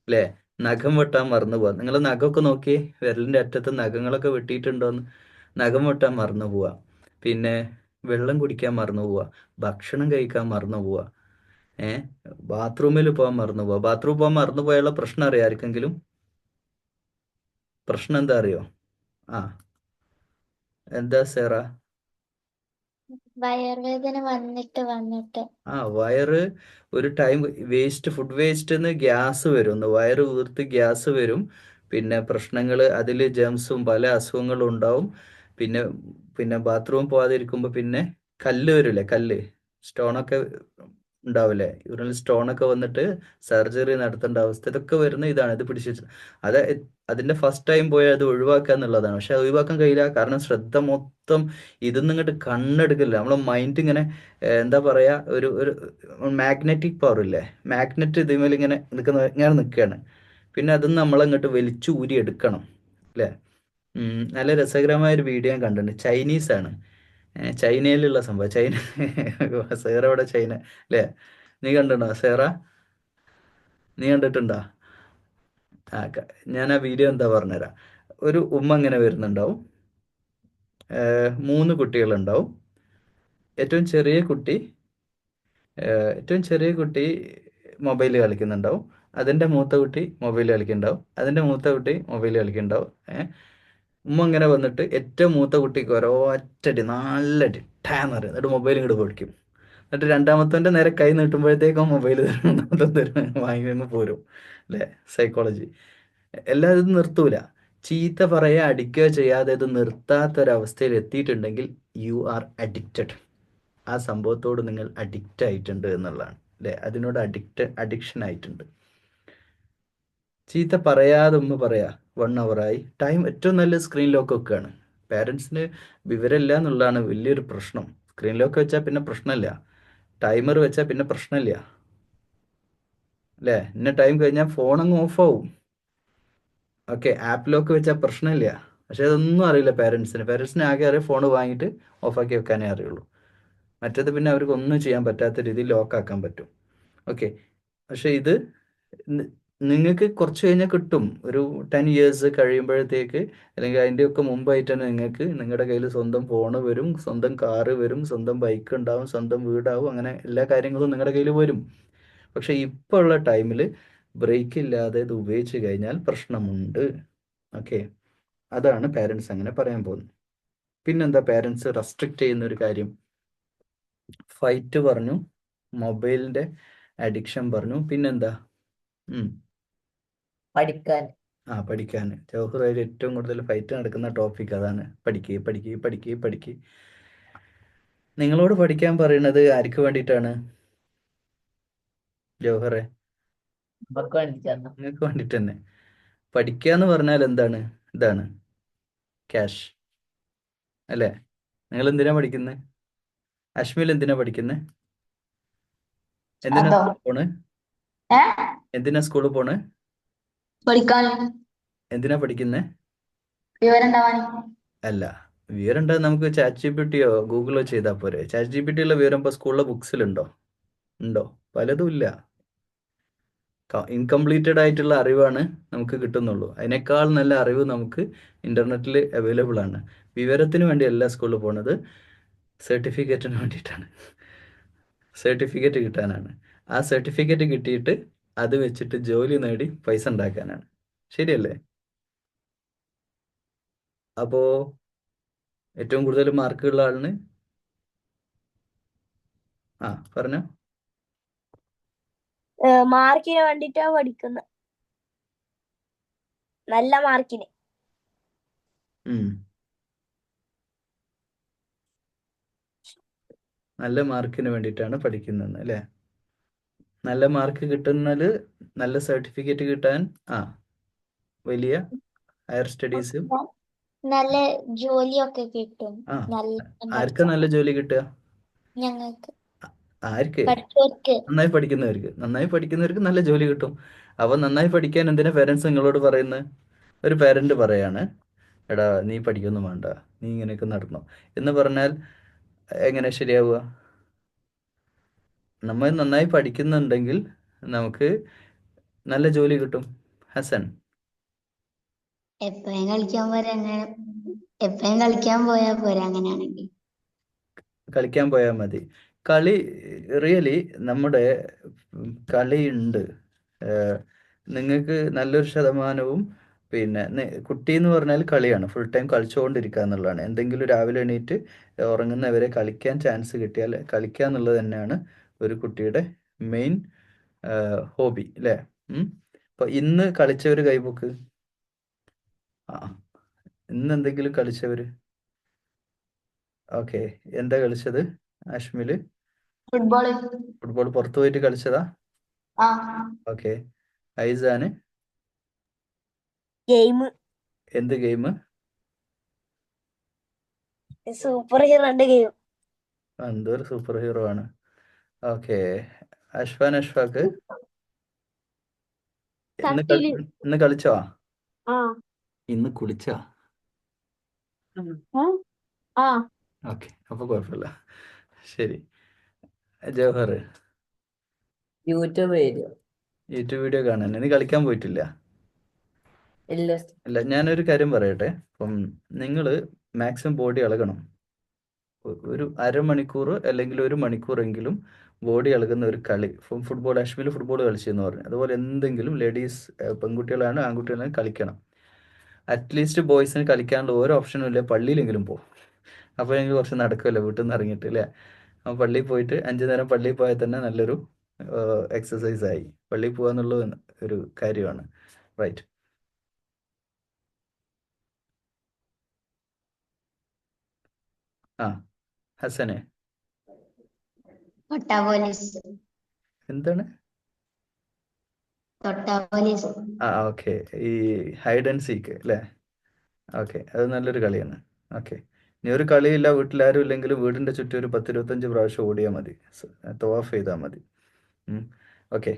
അല്ലേ, നഖം വെട്ടാൻ മറന്നു പോവാ. നിങ്ങൾ നഖമൊക്കെ നോക്കിയേ, വിരലിൻ്റെ അറ്റത്ത് നഖങ്ങളൊക്കെ വെട്ടിയിട്ടുണ്ടോന്ന്. നഖം വെട്ടാൻ മറന്നു പോവാ, പിന്നെ വെള്ളം കുടിക്കാൻ മറന്നു പോവാ, ഭക്ഷണം കഴിക്കാൻ മറന്നു പോവാ, ബാത്റൂമിൽ പോകാൻ മറന്നു പോവാ. ബാത്റൂമിൽ പോകാൻ മറന്നു പോയാലുള്ള പ്രശ്നം അറിയാം ആർക്കെങ്കിലും? പ്രശ്നം എന്താ അറിയോ? എന്താ സേറ? വയറുവേദന വന്നിട്ട് വയറ് ഒരു ടൈം ഫുഡ് വേസ്റ്റ് ഗ്യാസ് വരും, വയറ് വീർത്ത് ഗ്യാസ് വരും. പിന്നെ പ്രശ്നങ്ങൾ, അതിൽ ജംസും പല അസുഖങ്ങളും ഉണ്ടാവും. പിന്നെ പിന്നെ ബാത്റൂം പോകാതിരിക്കുമ്പോൾ പിന്നെ കല്ല് വരില്ലേ, കല്ല് സ്റ്റോണൊക്കെ ഉണ്ടാവില്ലേ, യൂറിനൽ സ്റ്റോണൊക്കെ വന്നിട്ട് സർജറി നടത്തേണ്ട അവസ്ഥ. ഇതൊക്കെ വരുന്ന ഇതാണ്, ഇത് പിടിച്ചു. അത് അതിൻ്റെ ഫസ്റ്റ് ടൈം പോയാൽ അത് ഒഴിവാക്കുക എന്നുള്ളതാണ്. പക്ഷെ അത് ഒഴിവാക്കാൻ കഴിയില്ല, കാരണം ശ്രദ്ധ മൊത്തം ഇതൊന്നും ഇങ്ങോട്ട് കണ്ണെടുക്കില്ല. നമ്മളെ മൈൻഡ് ഇങ്ങനെ എന്താ പറയുക, ഒരു മാഗ്നറ്റിക് പവർ ഇല്ലേ, മാഗ്നറ്റ് ഇതേമേൽ ഇങ്ങനെ നിൽക്കുകയാണ്. പിന്നെ അതൊന്ന് നമ്മളങ്ങോട്ട് വലിച്ചു ഊരി എടുക്കണം അല്ലേ. നല്ല രസകരമായ ഒരു വീഡിയോ ഞാൻ കണ്ടിട്ടുണ്ട്. ചൈനീസ് ആണ്. ചൈനയിലുള്ള സംഭവം. ചൈന സേറ ഇവിടെ ചൈന അല്ലേ? നീ കണ്ടിട്ടുണ്ടോ സേറ? നീ കണ്ടിട്ടുണ്ടോ? ഞാൻ ആ വീഡിയോ എന്താ പറഞ്ഞുതരാം. ഒരു ഉമ്മ ഇങ്ങനെ വരുന്നുണ്ടാവും. 3 കുട്ടികളുണ്ടാവും. ഏറ്റവും ചെറിയ കുട്ടി മൊബൈൽ കളിക്കുന്നുണ്ടാവും. അതിൻ്റെ മൂത്ത കുട്ടി മൊബൈൽ കളിക്കുന്നുണ്ടാവും. അതിൻ്റെ മൂത്ത കുട്ടി മൊബൈൽ കളിക്കുന്നുണ്ടാവും. ഉമ്മ ഇങ്ങനെ വന്നിട്ട് ഏറ്റവും മൂത്ത കുട്ടിക്ക് ഒരൊറ്റടി നാലടി ടാന്ന് പറയും. എന്നിട്ട് മൊബൈൽ ഇങ്ങോട്ട് പൊടിക്കും. എന്നിട്ട് രണ്ടാമത്തവൻ്റെ നേരെ കൈ നീട്ടുമ്പോഴത്തേക്കും മൊബൈൽ വാങ്ങി അങ്ങ് പോരും. അല്ലേ? സൈക്കോളജി. എല്ലാം ഇത് നിർത്തൂല. ചീത്ത പറയുക അടിക്കുകയോ ചെയ്യാതെ ഇത് നിർത്താത്തൊരവസ്ഥയിൽ എത്തിയിട്ടുണ്ടെങ്കിൽ യു ആർ അഡിക്റ്റഡ്. ആ സംഭവത്തോട് നിങ്ങൾ അഡിക്റ്റ് ആയിട്ടുണ്ട് എന്നുള്ളതാണ്. അല്ലേ? അതിനോട് അഡിക്ഷൻ ആയിട്ടുണ്ട്. ചീത്ത പറയാതെ ഒന്ന് പറയാ 1 ഹവറായി ടൈം ഏറ്റവും നല്ല സ്ക്രീൻ ലോക്ക് വെക്കുകയാണ്. പാരൻസിന് വിവരമില്ല എന്നുള്ളതാണ് വലിയൊരു പ്രശ്നം. സ്ക്രീൻ ലോക്ക് വെച്ചാൽ പിന്നെ പ്രശ്നമില്ല. ടൈമർ വെച്ചാൽ പിന്നെ പ്രശ്നമില്ല. അല്ലേ? ഇന്ന ടൈം കഴിഞ്ഞാൽ ഫോൺ അങ്ങ് ഓഫ് ആവും. ഓക്കെ, ആപ്പ് ലോക്ക് വെച്ചാൽ പ്രശ്നമില്ല. പക്ഷെ അതൊന്നും അറിയില്ല പാരൻസിന് ആകെ അറിയാം ഫോൺ വാങ്ങിയിട്ട് ഓഫാക്കി വെക്കാനേ അറിയുള്ളൂ. മറ്റേത് പിന്നെ അവർക്ക് ഒന്നും ചെയ്യാൻ പറ്റാത്ത രീതിയിൽ ലോക്കാക്കാൻ പറ്റും. ഓക്കെ, പക്ഷെ ഇത് നിങ്ങൾക്ക് കുറച്ച് കഴിഞ്ഞാൽ കിട്ടും. ഒരു 10 ഇയേഴ്സ് കഴിയുമ്പോഴത്തേക്ക് അല്ലെങ്കിൽ അതിൻ്റെയൊക്കെ മുമ്പായിട്ട് തന്നെ നിങ്ങൾക്ക് നിങ്ങളുടെ കയ്യിൽ സ്വന്തം ഫോണ് വരും, സ്വന്തം കാറ് വരും, സ്വന്തം ബൈക്ക് ഉണ്ടാവും, സ്വന്തം വീടാവും. അങ്ങനെ എല്ലാ കാര്യങ്ങളും നിങ്ങളുടെ കയ്യിൽ വരും. പക്ഷെ ഇപ്പോൾ ഉള്ള ടൈമിൽ ബ്രേക്ക് ഇല്ലാതെ ഇത് ഉപയോഗിച്ച് കഴിഞ്ഞാൽ പ്രശ്നമുണ്ട്. ഓക്കെ, അതാണ് പാരൻസ് അങ്ങനെ പറയാൻ പോകുന്നത്. പിന്നെന്താ പാരൻസ് റെസ്ട്രിക്റ്റ് ചെയ്യുന്ന ഒരു കാര്യം? ഫൈറ്റ് പറഞ്ഞു, മൊബൈലിൻ്റെ അഡിക്ഷൻ പറഞ്ഞു, പിന്നെന്താ? പഠിക്കാൻ. പഠിക്കാൻ. ജവഹറായിട്ട് ഏറ്റവും കൂടുതൽ ഫൈറ്റ് നടക്കുന്ന ടോപ്പിക് അതാണ്. പഠിക്ക്. നിങ്ങളോട് പഠിക്കാൻ പറയുന്നത് ആർക്ക് വേണ്ടിയിട്ടാണ് ജവഹറെ? നമുക്ക് വേണ്ടിട്ടാണ്. നിങ്ങൾക്ക് വേണ്ടിയിട്ട് തന്നെ. പഠിക്കുക എന്ന് പറഞ്ഞാൽ എന്താണ്? ഇതാണ് ക്യാഷ് അല്ലേ? നിങ്ങൾ എന്തിനാ പഠിക്കുന്നത്? അശ്മിൽ എന്തിനാ പഠിക്കുന്നത്? എന്തിനാ അതോ? സ്കൂളിൽ പോണ്? ഏ എന്തിനാ സ്കൂളിൽ പോണ്? പഠിക്കാൻ എന്തിനാ പഠിക്കുന്നത്? വിവരം ഉണ്ടാവാൻ. അല്ല, വിവരം ഉണ്ടാകും. നമുക്ക് ചാറ്റ് ജിപിടിയോ ഗൂഗിളോ ചെയ്താൽ പോരെ? ചാറ്റ് ജിപിടിയുള്ള വിവരം ഇപ്പോൾ സ്കൂളിലെ ബുക്സിലുണ്ടോ? ഉണ്ടോ? പലതും ഇല്ല. ഇൻകംപ്ലീറ്റഡ് ആയിട്ടുള്ള അറിവാണ് നമുക്ക് കിട്ടുന്നുള്ളൂ. അതിനേക്കാൾ നല്ല അറിവ് നമുക്ക് ഇൻ്റർനെറ്റിൽ അവൈലബിൾ ആണ്. വിവരത്തിന് വേണ്ടിയല്ല സ്കൂളിൽ പോണത്, സർട്ടിഫിക്കറ്റിന് വേണ്ടിയിട്ടാണ്. സർട്ടിഫിക്കറ്റ് കിട്ടാനാണ്. ആ സർട്ടിഫിക്കറ്റ് കിട്ടിയിട്ട് അത് വെച്ചിട്ട് ജോലി നേടി പൈസ ഉണ്ടാക്കാനാണ്. ശരിയല്ലേ? അപ്പോൾ ഏറ്റവും കൂടുതൽ മാർക്കുള്ള ആളിന് പറഞ്ഞോ. മാർക്കിന് വേണ്ടിട്ടാ പഠിക്കുന്നത്. നല്ല മാർക്കിന്. നല്ല മാർക്കിന് വേണ്ടിയിട്ടാണ് പഠിക്കുന്നത് അല്ലേ? നല്ല മാർക്ക് കിട്ടുന്നത്, നല്ല സർട്ടിഫിക്കറ്റ് കിട്ടാൻ, വലിയ ഹയർ സ്റ്റഡീസ്. നല്ല ജോലിയൊക്കെ കിട്ടും. നല്ല ആർക്കാ നല്ല ജോലി കിട്ടുക? ഞങ്ങൾക്ക് ആർക്ക്? പഠിച്ചവർക്ക്. നന്നായി പഠിക്കുന്നവർക്ക് നല്ല ജോലി കിട്ടും. അപ്പോൾ നന്നായി പഠിക്കാൻ എന്തിനാ പേരൻസ് നിങ്ങളോട് പറയുന്നത്? ഒരു പേരന്റ് പറയാണ്, എടാ നീ പഠിക്കൊന്നും വേണ്ട, നീ ഇങ്ങനെയൊക്കെ നടന്നോ എന്ന് പറഞ്ഞാൽ എങ്ങനെ ശരിയാവുക? നമ്മൾ നന്നായി പഠിക്കുന്നുണ്ടെങ്കിൽ നമുക്ക് നല്ല ജോലി കിട്ടും. ഹസൻ, എപ്പോഴും കളിക്കാൻ പോരാ അങ്ങനെ. എപ്പോഴും കളിക്കാൻ പോയാ പോരാ അങ്ങനെയാണെങ്കിൽ. കളിക്കാൻ പോയാൽ മതി. കളി റിയലി നമ്മുടെ കളി ഉണ്ട്. നിങ്ങൾക്ക് നല്ലൊരു ശതമാനവും പിന്നെ കുട്ടി എന്ന് പറഞ്ഞാൽ കളിയാണ്. ഫുൾ ടൈം കളിച്ചുകൊണ്ടിരിക്കുക എന്നുള്ളതാണ്. എന്തെങ്കിലും രാവിലെ എണീറ്റ് ഉറങ്ങുന്നവരെ കളിക്കാൻ ചാൻസ് കിട്ടിയാൽ കളിക്കുക എന്നുള്ളത് തന്നെയാണ് ഒരു കുട്ടിയുടെ മെയിൻ ഹോബി അല്ലേ? അപ്പോൾ ഇന്ന് കളിച്ചവർ കൈപൊക്ക്. ഇന്ന് എന്തെങ്കിലും കളിച്ചവർ? ഓക്കെ, എന്താ കളിച്ചത് അശ്മില്? ഫുട്ബോൾ പുറത്തു പോയിട്ട് കളിച്ചതാ? ഓക്കെ. ഐസാന്? ഗെയിം. എന്ത് ഗെയിം? സൂപ്പർ ഹീറോന്റെ ഗെയിം. എന്തൊരു സൂപ്പർ ഹീറോ ആണ്. ഓക്കെ. അഷ്ഫാക്ക് ഇന്ന് കളിച്ചോ? ഇന്ന് കുളിച്ചാ? ആ ആ ഓക്കെ, അപ്പൊ കുഴപ്പമില്ല. ശരി. Jawahar, YouTube video YouTube video കാണാൻ നീ കളിക്കാൻ പോയിട്ടില്ല? ഇല്ല. അല്ല, ഞാനൊരു കാര്യം പറയട്ടെ. അപ്പം നിങ്ങൾ മാക്സിമം ബോഡി ഇളകണം. ഒരു അരമണിക്കൂർ അല്ലെങ്കിൽ 1 മണിക്കൂറെങ്കിലും ബോഡി ഇളകുന്ന ഒരു കളി. ഫുട്ബോൾ, അശ്വിൽ ഫുട്ബോൾ കളിച്ചെന്ന് പറഞ്ഞു. അതുപോലെ എന്തെങ്കിലും ലേഡീസ്, പെൺകുട്ടികളാണ് ആൺകുട്ടികളാണ് കളിക്കണം. അറ്റ്ലീസ്റ്റ് ബോയ്സിന് കളിക്കാനുള്ള ഓരോ ഓപ്ഷനും ഇല്ല, പള്ളിയിലെങ്കിലും പോകും. അപ്പോൾ എനിക്ക് കുറച്ച് നടക്കുമല്ലോ വീട്ടിൽ നിന്ന് ഇറങ്ങിയിട്ട്, അല്ലേ? അപ്പോൾ പള്ളിയിൽ പോയിട്ട് 5 നേരം പള്ളിയിൽ പോയാൽ തന്നെ നല്ലൊരു എക്സസൈസ് ആയി. പള്ളിയിൽ പോകുക എന്നുള്ളത് ഒരു കാര്യമാണ്. റൈറ്റ്. ആ, ഹസനെ, തൊട്ടാ പോലീസ്. എന്താണ്? തൊട്ടാ പോലീസ്. ആ, ഓക്കെ. ഈ ഹൈഡ് ആൻഡ് സീക്ക് അല്ലേ? ഓക്കെ, അത് നല്ലൊരു കളിയാണ്. ഓക്കെ, ഇനി ഒരു കളിയില്ല, വീട്ടിലാരും ഇല്ലെങ്കിലും വീടിൻ്റെ ചുറ്റും ഒരു 10-25 പ്രാവശ്യം ഓടിയാൽ മതി, തവാഫ് ചെയ്താൽ മതി. ഓക്കെ.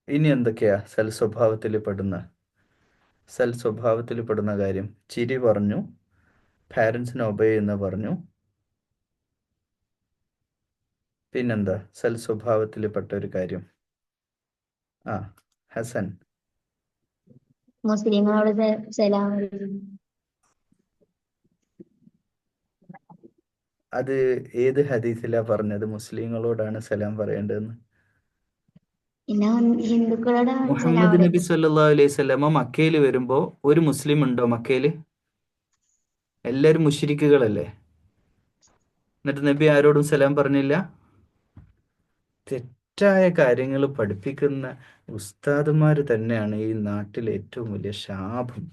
ഇനി എന്തൊക്കെയാ സൽസ്വഭാവത്തിൽ പെടുന്ന കാര്യം? ചിരി പറഞ്ഞു, പാരൻസിനെ ഒബേ ചെയ്യുന്ന പറഞ്ഞു. പിന്നെന്താ സൽസ്വഭാവത്തിൽ പെട്ട ഒരു കാര്യം? ആ, ഹസൻ. മുസ്ലിങ്ങളോട് സലാം പറയും. അത് ഏത് ഹദീസിലാ പറഞ്ഞത് മുസ്ലിങ്ങളോടാണ് സലാം പറയേണ്ടതെന്ന്? പിന്നെ ഹിന്ദുക്കളോട് സലാം മുഹമ്മദ് നബി പറയും. സല്ലല്ലാഹു അലൈഹി വസല്ലമ മക്കയിൽ വരുമ്പോൾ ഒരു മുസ്ലിം ഉണ്ടോ മക്കയിൽ? എല്ലാവരും മുശ്രിക്കുകളല്ലേ. എന്നിട്ട് നബി ആരോടും സലാം പറഞ്ഞില്ല? തെറ്റായ കാര്യങ്ങൾ പഠിപ്പിക്കുന്ന ഉസ്താദുമാർ തന്നെയാണ് ഈ നാട്ടിലെ ഏറ്റവും വലിയ ശാപം.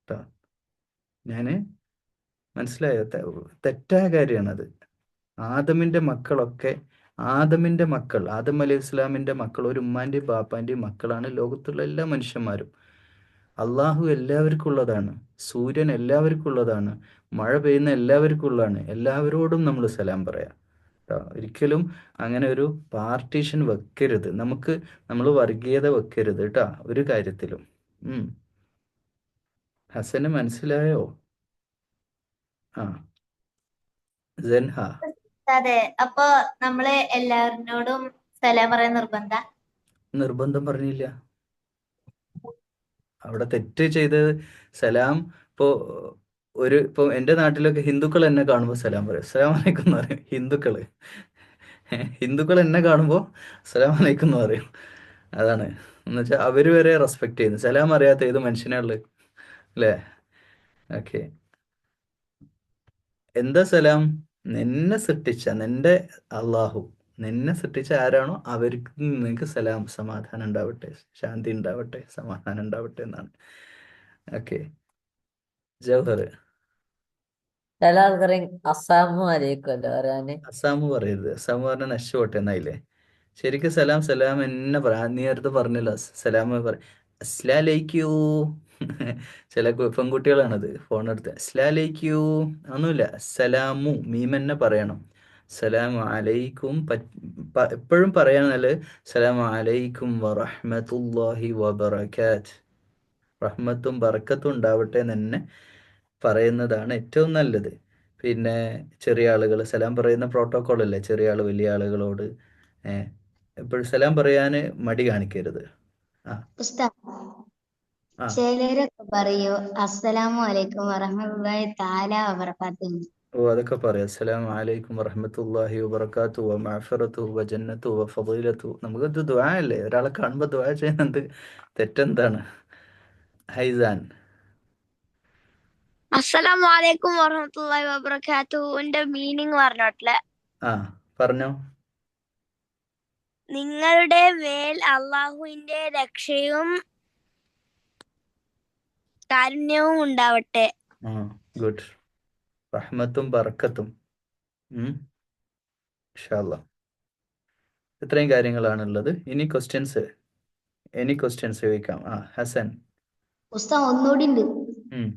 ട്ടോ. ഞാന് മനസ്സിലായോ? തെറ്റായ കാര്യമാണത്. ആദമിൻ്റെ മക്കൾ, ആദം അലൈഹി ഇസ്ലാമിൻ്റെ മക്കൾ, ഒരു ഉമ്മാൻ്റെയും ബാപ്പാൻ്റെയും മക്കളാണ് ലോകത്തുള്ള എല്ലാ മനുഷ്യന്മാരും. അള്ളാഹു എല്ലാവർക്കും ഉള്ളതാണ്, സൂര്യൻ എല്ലാവർക്കും ഉള്ളതാണ്, മഴ പെയ്യുന്ന എല്ലാവർക്കും ഉള്ളതാണ്. എല്ലാവരോടും നമ്മൾ സലാം പറയാം ട്ടോ. ഒരിക്കലും അങ്ങനെ ഒരു പാർട്ടീഷൻ വെക്കരുത്. നമ്മൾ വർഗീയത വെക്കരുത് കേട്ടോ ഒരു കാര്യത്തിലും. ഹസന് മനസ്സിലായോ? ആ, സെൻഹ. അതെ, അപ്പൊ നമ്മള് എല്ലാവരിനോടും സലാം പറയാൻ നിർബന്ധം പറഞ്ഞില്ല. അവിടെ തെറ്റ് ചെയ്തത് സലാം. ഇപ്പോൾ എൻ്റെ നാട്ടിലൊക്കെ ഹിന്ദുക്കൾ എന്നെ കാണുമ്പോൾ സലാം പറയും, അസ്സലാമു അലൈക്കും എന്ന് പറയും. ഹിന്ദുക്കൾ എന്നെ കാണുമ്പോൾ അസ്സലാമു അലൈക്കും എന്ന് പറയും. അതാണ്, എന്നുവെച്ചാൽ അവർ വരെ റെസ്പെക്ട് ചെയ്യുന്നു. സലാം അറിയാത്ത ഏത് മനുഷ്യനാണുള്ളത്, അല്ലേ? ഓക്കെ. എന്താ സലാം? നിന്നെ സൃഷ്ടിച്ച നിന്റെ അള്ളാഹു, നിന്നെ സൃഷ്ടിച്ച ആരാണോ അവർക്ക് നിനക്ക് സലാം, സമാധാനം ഉണ്ടാവട്ടെ, ശാന്തി ഉണ്ടാവട്ടെ, സമാധാനം ഉണ്ടാവട്ടെ എന്നാണ്. ഓക്കെ. ജവഹർ. ചില ആൾക്കാർ അസ്സാമു അലൈക്കും അല്ലേ പറയാന്. അസാമു പറയരുത്. അസാമു പറഞ്ഞാൽ നശിച്ചോട്ടെ എന്നായില്ലേ. ശരിക്കും സലാം എന്നെ പറയാം. നീ അടുത്ത് പറഞ്ഞല്ലോ സലാം അസ്ലാലൈക്കൂ. ചില പെൺകുട്ടികളാണത് ഫോണെടുത്ത് അസ്ലാലൈക്കൂ ഒന്നുമില്ല, സലാമു മീമെന്നെ പറയണം. സലാമു അലൈക്കും എപ്പോഴും പറയാനല്ല, സലാമു അലൈക്കും വറഹ്മത്തുള്ളാഹി വബറകാത്ത്, റഹ്മത്തും ബറക്കത്തും ഉണ്ടാവട്ടെ എന്ന് തന്നെ പറയുന്നതാണ് ഏറ്റവും നല്ലത്. പിന്നെ ചെറിയ ആളുകൾ സലാം പറയുന്ന പ്രോട്ടോക്കോൾ അല്ലേ, ചെറിയ ആൾ വലിയ ആളുകളോട് എപ്പോഴും സലാം പറയാൻ മടി കാണിക്കരുത്. ഉസ്താദ്, ആ, ചിലരൊക്കെ പറയൂ അസ്സലാമു അലൈക്കും വറഹ്മത്തുള്ളാഹി തആല വബറകാതുഹു. അതൊക്കെ പറയാം. അസ്സലാമു അലൈക്കും വറഹ്മത്തുള്ളാഹി വബറകാതുഹു വമഗ്ഫിറതുഹു വജന്നതുഹു വഫളീലതുഹു. നമുക്കത് ദുആ അല്ലേ, ഒരാളെ കാണുമ്പോൾ ദുആ ചെയ്യുന്നത് തെറ്റെന്താണ്? ഹൈസാൻ. അസ്സലാമു അലൈക്കും വറഹ്മത്തുള്ളാഹി വബറകാതുഹുവിന്റെ മീനിങ് പറഞ്ഞോട്ടില്ലേ? ആ, പറഞ്ഞോ. നിങ്ങളുടെ മേൽ അള്ളാഹുവിന്റെ രക്ഷയും കാരുണ്യവും ഉണ്ടാവട്ടെ. ഗുഡ്. റഹ്മത്തും ബറക്കത്തും. ഇൻഷാ അല്ലാഹ്. ഇത്രയും കാര്യങ്ങളാണുള്ളത്. ഇനി ക്വസ്റ്റ്യൻസ് ചോദിക്കാം. ഹസൻ. ഉസ്താദ് ഒന്നുകൂടി ഉണ്ട്, ഉം.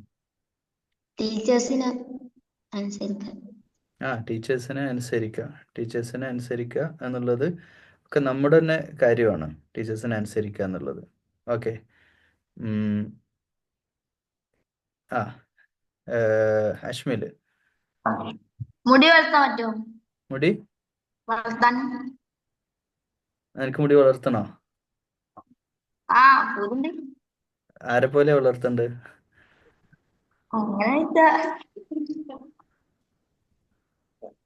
ടീച്ചേഴ്സിന് അനുസരിക്കാൻ. ടീച്ചേഴ്സിനെ അനുസരിക്കുക എന്നുള്ളത് ഒക്കെ നമ്മുടെ തന്നെ കാര്യമാണ്, ടീച്ചേഴ്സിനെ അനുസരിക്കുക എന്നുള്ളത്. ഓക്കെ. അശ്മില്, മുടി വളർത്താൻ പറ്റുമോ? മുടി വളർത്താൻ എനിക്ക് മുടി വളർത്തണോ? പൂതുണ്ട്. ആരെ പോലെ വളർത്തണ്ട്?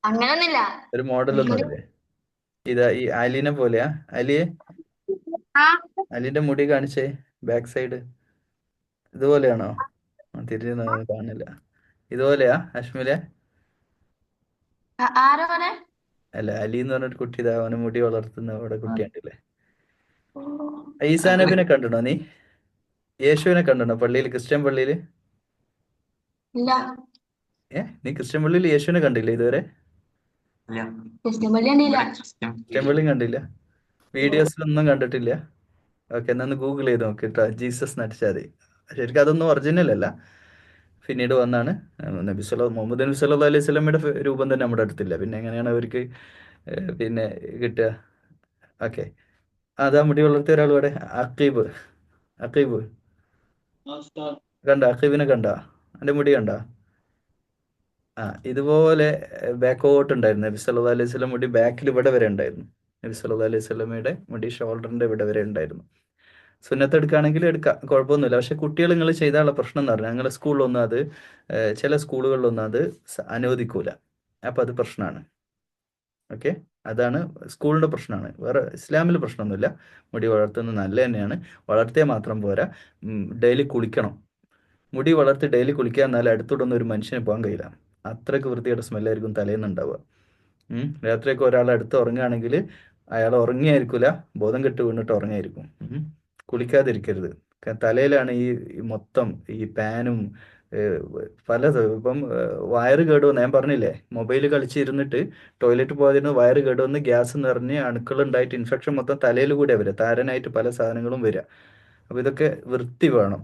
അങ്ങനൊന്നുമില്ല. ഒരു മോഡലൊന്നുമില്ലേ? ഇതാ ഈ അലിനെ പോലെയാ? അലിയെ, അലിന്റെ മുടി കാണിച്ചേ, ബാക്ക് സൈഡ് ഇതുപോലെയാണോ? തിരിഞ്ഞു കാണില്ല. ഇതുപോലെയാ അശ്മിലെ? ആരോ പോലെ അല്ല, അലി എന്ന് പറഞ്ഞൊരു കുട്ടി, ഇതാ അവന് മുടി വളർത്തുന്ന അവിടെ കുട്ടി കണ്ടില്ലേ? ഈസാ നബിനെ കണ്ടിട്ടുണ്ടോ നീ? യേശുവിനെ കണ്ടിട്ടുണ്ടോ പള്ളിയിൽ, ക്രിസ്ത്യൻ പള്ളിയിൽ? ഇല്ല. നീ ക്രിസ്ത്യൻ പള്ളിയിൽ യേശുവിനെ കണ്ടില്ലേ ഇതുവരെ? ക്രിസ്ത്യൻ പള്ളി കണ്ടില്ല. ക്രിസ്ത്യൻ പള്ളിയും കണ്ടില്ല? വീഡിയോസിലൊന്നും കണ്ടിട്ടില്ല? ഓക്കെ, എന്നാ ഗൂഗിൾ ചെയ്ത് നോക്ക് കേട്ടോ, ജീസസ് നടിച്ചാൽ മതി. ശരിക്കും അതൊന്നും ഒറിജിനൽ അല്ല, പിന്നീട് വന്നാണ്. മുഹമ്മദ് നബി സല്ലല്ലാഹു അലൈഹി വസല്ലമയുടെ രൂപം തന്നെ നമ്മുടെ അടുത്തില്ല, പിന്നെ എങ്ങനെയാണ് അവർക്ക് പിന്നെ കിട്ടുക? ഓക്കെ, അതാ മുടി വളർത്തിയ ഒരാൾ ഇവിടെ, അക്കീബ്. കണ്ട? അക്കീബിനെ കണ്ട? എൻ്റെ മുടി കണ്ട? ഇതുപോലെ ബാക്കോട്ട് ഉണ്ടായിരുന്നു നബി സല്ലല്ലാഹു അലൈഹി വസല്ലം മുടി, ബാക്കിൽ ഇവിടെ വരെ ഉണ്ടായിരുന്നു. നബി സല്ലല്ലാഹു അലൈഹി വസല്ലമയുടെ മുടി ഷോൾഡറിന്റെ ഇവിടെ വരെ ഉണ്ടായിരുന്നു. സുന്നത്ത് എടുക്കുകയാണെങ്കിൽ എടുക്കാം, കുഴപ്പമൊന്നുമില്ല. പക്ഷെ കുട്ടികൾ നിങ്ങൾ ചെയ്താലുള്ള പ്രശ്നം എന്ന് പറഞ്ഞാൽ, ഞങ്ങളുടെ സ്കൂളിലൊന്നും അത് ചില സ്കൂളുകളിലൊന്നും അത് അനുവദിക്കൂല. അപ്പം അത് പ്രശ്നമാണ്. ഓക്കെ, അതാണ് സ്കൂളിൻ്റെ പ്രശ്നമാണ്, വേറെ ഇസ്ലാമിൽ പ്രശ്നമൊന്നുമില്ല. മുടി വളർത്തുന്നത് നല്ല തന്നെയാണ്, വളർത്തിയാൽ മാത്രം പോരാ, ഡെയിലി കുളിക്കണം. മുടി വളർത്തി ഡെയിലി കുളിക്കുക എന്നാൽ അടുത്തോടൊന്നും ഒരു മനുഷ്യന് പോകാൻ കഴിയില്ല, അത്രയ്ക്ക് വൃത്തിയുടെ സ്മെല്ലായിരിക്കും തലേന്ന് ഉണ്ടാവുക. രാത്രിയൊക്കെ ഒരാൾ അടുത്ത് ഉറങ്ങുകയാണെങ്കിൽ അയാൾ ഉറങ്ങിയായിരിക്കില്ല, ബോധം കെട്ട് വീണിട്ട് ഉറങ്ങിയായിരിക്കും. കുളിക്കാതിരിക്കരുത്. തലയിലാണ് ഈ മൊത്തം ഈ പാനും ഇപ്പം വയറ് കേടുവന്ന്, ഞാൻ പറഞ്ഞില്ലേ, മൊബൈൽ കളിച്ചിരുന്നിട്ട് ടോയ്ലറ്റ് പോയതിന് വയറ് കേടുവന്ന് ഗ്യാസ് നിറഞ്ഞ് അണുക്കളുണ്ടായിട്ട് ഇൻഫെക്ഷൻ മൊത്തം തലയിൽ കൂടെ വരിക, താരനായിട്ട് പല സാധനങ്ങളും വരിക. അപ്പോൾ ഇതൊക്കെ വൃത്തി വേണം,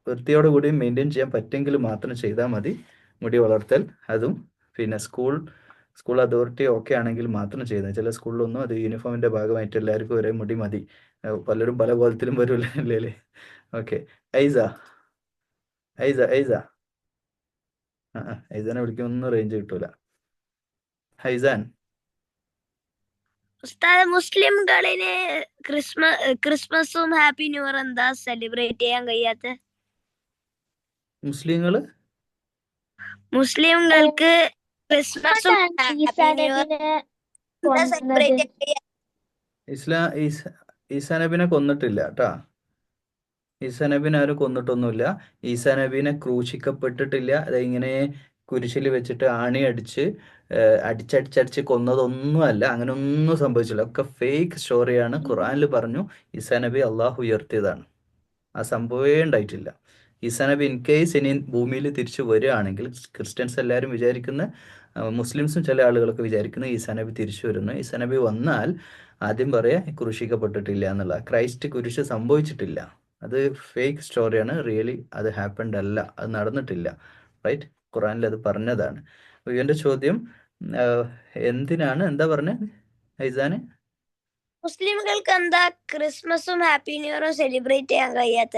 വൃത്തിയോട് കൂടി മെയിൻറ്റെയിൻ ചെയ്യാൻ പറ്റുമെങ്കിൽ മാത്രം ചെയ്താൽ മതി മുടി വളർത്തൽ. അതും പിന്നെ സ്കൂൾ അതോറിറ്റി ഓക്കെ ആണെങ്കിൽ മാത്രം ചെയ്താൽ. ചില സ്കൂളിലൊന്നും അത് യൂണിഫോമിൻ്റെ ഭാഗമായിട്ട് എല്ലാവർക്കും ഒരേ മുടി മതി, പലരും പല കോലത്തിലും വരില്ലേ. ഓക്കെ, ഐസ ഐസാനെ വിളിക്കൊന്നും റേഞ്ച് കിട്ടൂല. ഹൈസാൻ, ഉസ്താദ്, മുസ്ലിംകളിന് ക്രിസ്മസും ഹാപ്പി ന്യൂ ഇയർ എന്താ സെലിബ്രേറ്റ് ചെയ്യാൻ കഴിയാത്ത? മുസ്ലിംകൾക്ക് ക്രിസ്മസും ഹാപ്പി ന്യൂ ഇയർ സെലിബ്രേറ്റ് ചെയ്യാൻ ഈസാ നബിനെ കൊന്നിട്ടില്ല കേട്ടാ. ഈസാ നബിനെ ആരും കൊന്നിട്ടൊന്നുമില്ല. ഈസാ നബിനെ ക്രൂശിക്കപ്പെട്ടിട്ടില്ല. അതിങ്ങനെ കുരിശിൽ വെച്ചിട്ട് ആണി അടിച്ച് അടിച്ചടിച്ചടിച്ച് കൊന്നതൊന്നുമല്ല, അങ്ങനെ ഒന്നും സംഭവിച്ചില്ല. ഒക്കെ ഫേക്ക് സ്റ്റോറിയാണ്. ഖുർആനിൽ പറഞ്ഞു ഈസാ നബി അള്ളാഹു ഉയർത്തിയതാണ്, ആ സംഭവമേ ഉണ്ടായിട്ടില്ല. ഈസാ നബി ഇൻ കേസ് ഇനി ഭൂമിയിൽ തിരിച്ചു വരികയാണെങ്കിൽ, ക്രിസ്ത്യൻസ് എല്ലാവരും വിചാരിക്കുന്ന, മുസ്ലിംസും ചില ആളുകളൊക്കെ വിചാരിക്കുന്നു ഈസാ നബി തിരിച്ചു വരുന്നു. ഈസാ നബി വന്നാൽ ആദ്യം പറയാ ക്രൂശിക്കപ്പെട്ടിട്ടില്ല എന്നുള്ള, ക്രൈസ്റ്റ് കുരിശ് സംഭവിച്ചിട്ടില്ല, അത് ഫേക്ക് സ്റ്റോറിയാണ്. റിയലി അത് ഹാപ്പൻഡ് അല്ല, അത് നടന്നിട്ടില്ല. റൈറ്റ്, ഖുറാനിൽ അത് പറഞ്ഞതാണ്. ഇവന്റെ ചോദ്യം എന്തിനാണ്, എന്താ പറഞ്ഞത് ഹൈസാന്? മുസ്ലിംകൾക്ക് എന്താ ക്രിസ്മസും ഹാപ്പി ന്യൂ ഇയറും സെലിബ്രേറ്റ് ചെയ്യാൻ കഴിയാത്ത?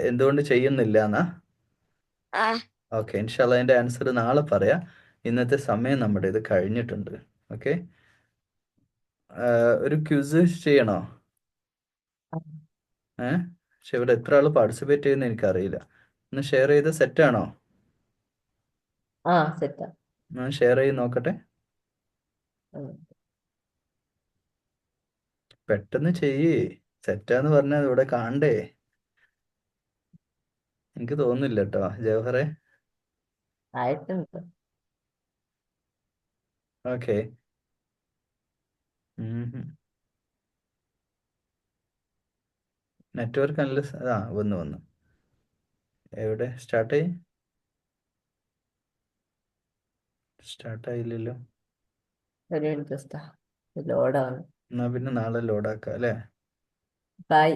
എന്തുകൊണ്ട് ചെയ്യുന്നില്ല എന്നാ? ഓക്കെ, ഇൻഷാല്ലാ അതിന്റെ ആൻസർ നാളെ പറയാം. ഇന്നത്തെ സമയം നമ്മുടെ ഇത് കഴിഞ്ഞിട്ടുണ്ട്. ഓക്കെ, ഒരു ക്വിസ് ചെയ്യണോ? പക്ഷെ ഇവിടെ എത്ര ആള് പാർട്ടിസിപ്പേറ്റ് ചെയ്യുന്ന എനിക്കറിയില്ല. ഒന്ന് ഷെയർ ചെയ്ത് സെറ്റാണോ? സെറ്റാ. ഞാൻ ഷെയർ ചെയ്ത് നോക്കട്ടെ. പെട്ടെന്ന് ചെയ്യേ, സെറ്റാന്ന് പറഞ്ഞാൽ ഇവിടെ കാണണ്ടേ? എനിക്ക് തോന്നുന്നില്ല കേട്ടോ ജവഹറെ. ആയിട്ടുണ്ട്. ഓക്കെ, നെറ്റ്വർക്ക് നല്ല വന്നു. എവിടെ സ്റ്റാർട്ടായില്ലല്ലോ. ഒരു മിനിറ്റ്, ലോഡാണ്. എന്നാ പിന്നെ നാളെ ലോഡാക്കാം അല്ലേ? ബൈ.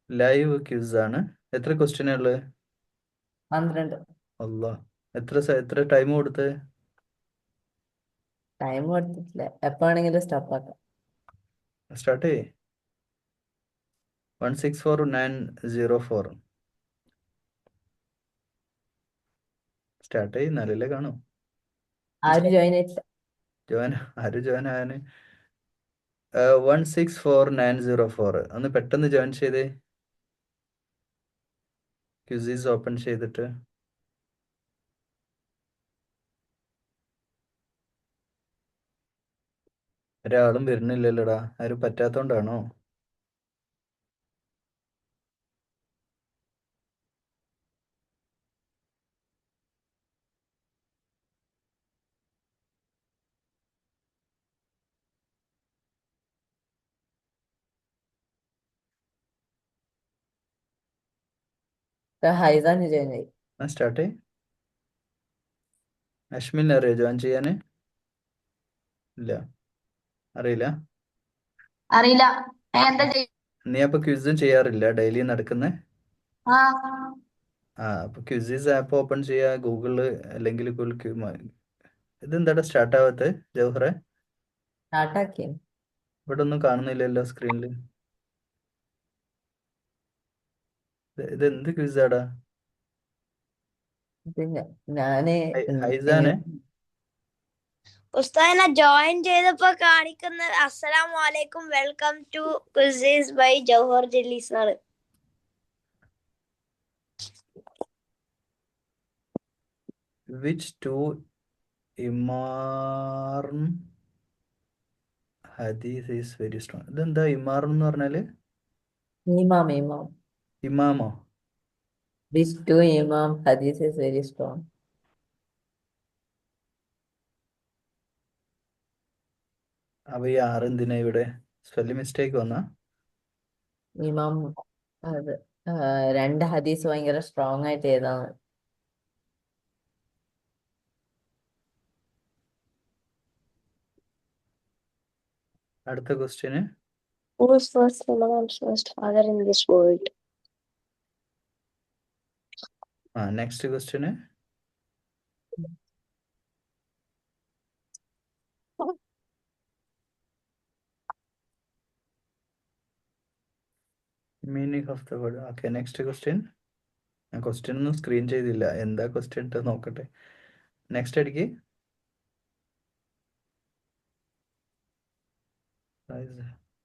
ലൈവ് ക്യൂസ് ആണ്. എത്ര ക്വസ്റ്റ്യനാ ഉള്ളത്? 12. അല്ല, എത്ര ടൈം കൊടുത്ത്? ടൈം കൊടുത്തിട്ടില്ല, എപ്പോ വേണമെങ്കിലും സ്റ്റോപ്പ് ആക്കാം. സ്റ്റാർട്ട് ചെയ്യേ. 164904 സ്റ്റാർട്ട് ചെയ്യുന്നാലല്ലേ കാണൂ. ആരും ജോയിൻ ആയിട്ടില്ല. ആര് ജോയിൻ ആയാന്? 164904 ഒന്ന് പെട്ടെന്ന് ജോയിൻ ചെയ്തേ. ക്വിസീസ് ഓപ്പൺ ചെയ്തിട്ട്. ഒരാളും വരുന്നില്ലല്ലോടാ. ആരും പറ്റാത്തോണ്ടാണോ? ഹൈസാൻ ജോയിൻ ആയി. സ്റ്റാർട്ട് ചെയ്. അശ്മിൻ അറിയോ ജോയിൻ ചെയ്യാന്? ഇല്ല, അറിയില്ല. അറിയില്ല. എന്താ ചെയ്യ? നീ അപ്പൊ ക്വിസും ചെയ്യാറില്ല ഡെയിലി നടക്കുന്ന? ആ അപ്പൊ ക്വിസീസ് ആപ്പ് ഓപ്പൺ ചെയ്യാ ഗൂഗിള്, അല്ലെങ്കിൽ ഇതെന്താടാ സ്റ്റാർട്ട് ആവാത്ത ജൗഹറെ? സ്റ്റാർട്ടാക്കി. ഇവിടെ ഒന്നും കാണുന്നില്ലല്ലോ സ്ക്രീനിൽ. ഇതെന്ത് ക്വിസാടാ? പിന്നെ ഞാന് ഹൈസാനെ? ഉസ്താദിനെ ജോയിൻ ചെയ്തപ്പോ കാണിക്കുന്ന അസ്സലാമു അലൈക്കും welcome to quizzes by Jauhar Jalees ആണ്. Which two ഇമാം ഹദീസ് ഈസ് വെരി സ്ട്രോങ്? ഇതെന്താ ഇമാം എന്ന് പറഞ്ഞാല്? ഇമാം. ഇമാമോ? These two Imam hadith is very strong. അപ്പൊ ഈ 6 എന്തിനാ ഇവിടെ? സ്പെല്ലിംഗ് മിസ്റ്റേക്ക് വന്നാ? ഇമാം അത് രണ്ട് ഹദീസ് ഭയങ്കര സ്ട്രോങ് ആയിട്ട് ഏതാണ്? അടുത്ത question. Who is first Ramadan's first father in this world? Next question. Meaning of the word. Okay, next question. ഞാൻ ക്വസ്റ്റ്യൻ ഒന്നും സ്ക്രീൻ ചെയ്തില്ല. എന്താ ക്വസ്റ്റ്യൻ ഇട്ട് നോക്കട്ടെ. നെക്സ്റ്റ് അടിക്ക്.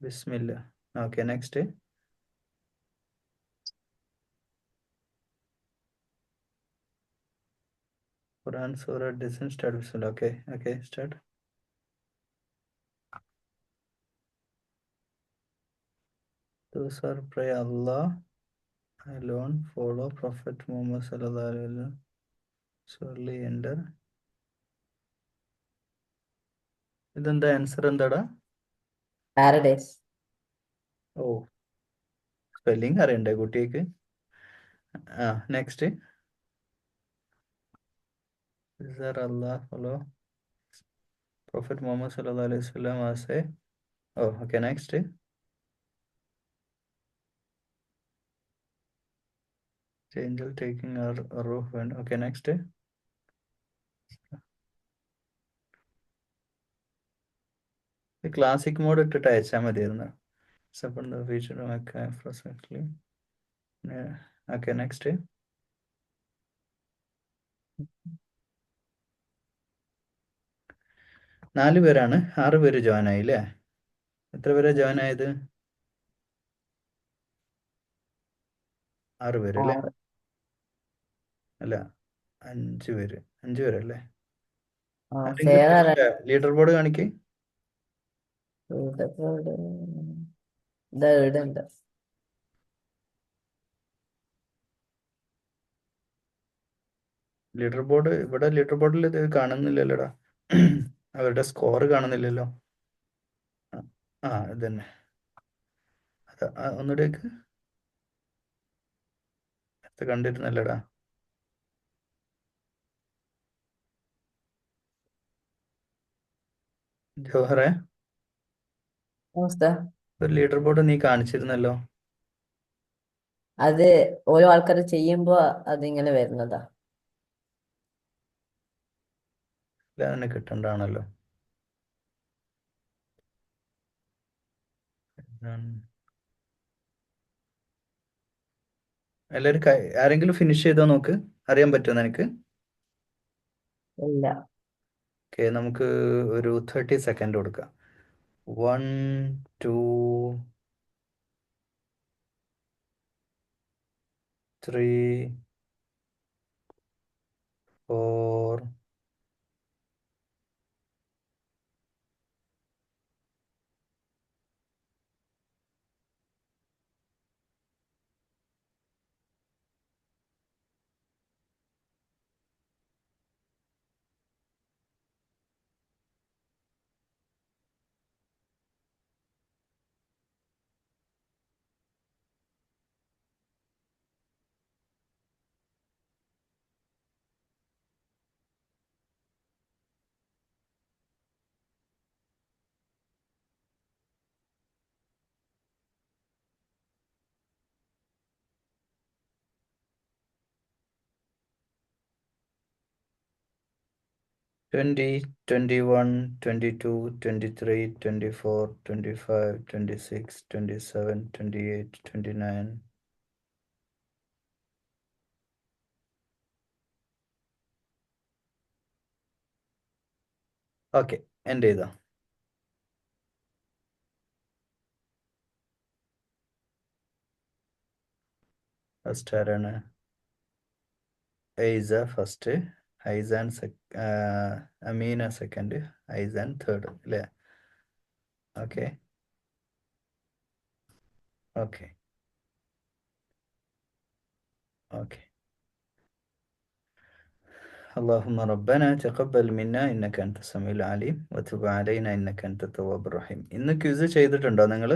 ബിസ്മില്ല. Okay, next. Quran Surah doesn't start Bismillah. Okay, start. Those are pray Allah alone, follow Prophet Muhammad sallallahu alaihi wasallam, surely enter. ഇതെന്താ answer എന്താടാ? പാരഡൈസ്. ഓ, സ്പെല്ലിംഗ് അറിയണ്ടേ കുട്ടിക്ക്? Next. Allah follow Prophet Muhammad sallallahu alaihi wasallam as a. Okay, next. Angel taking our roof and okay, next. The classic mode ഇട്ടിട്ട് അയച്ചാൽ മതിയായിരുന്നു. Support the feature of approximately. Okay, next. 4 പേരാണ്, 6 പേര് join ആയില്ലേ? എത്ര പേരാ ജോയിൻ ആയത്? 6 പേര് അല്ലേ? അല്ല, 5 പേര്. 5 പേരല്ലേ? ലീഡർ ബോർഡ് കാണിക്കേ. ഇതുണ്ട്. ലീഡർ ബോർഡ് ഇവിടെ ലീഡർ ബോർഡിൽ ഇത് കാണുന്നില്ലല്ലോടാ. അവരുടെ സ്കോർ കാണുന്നില്ലല്ലോ. ഇത് തന്നെ. ഒന്നുകൂടെയൊക്കെ കണ്ടിരുന്നല്ലടാ. ജോഹറെ, ഒരു ലീഡർ ബോർഡ് നീ കാണിച്ചിരുന്നല്ലോ. അത് ഓരോ ആൾക്കാർ ചെയ്യുമ്പോ അതിങ്ങനെ വരുന്നതാ. തന്നെ കിട്ടണ്ടാണല്ലോ. എല്ലാവരും ആരെങ്കിലും ഫിനിഷ് ചെയ്തോ നോക്ക്, അറിയാൻ പറ്റുമോ നിനക്ക്? ഇല്ല. ഓക്കെ, നമുക്ക് ഒരു 30 സെക്കൻഡ് കൊടുക്കാം. 1 2 3 4 20 21 22 23 24 25 26 27 28 29. ഓക്കെ, എൻ്റെ ചെയ്തോ. ഫസ്റ്റ് ആരാണ്? Aisa first, Haisan Ameena second, Haisan third അല്ലേ? Okay okay okay. اللهم ربنا تقبل منا إنك أنت السميع العليم وتب علينا إنك أنت التواب الرحيم. ഇന്ന് ക്വിസ് ചെയ്തിട്ടുണ്ടോ നിങ്ങൾ?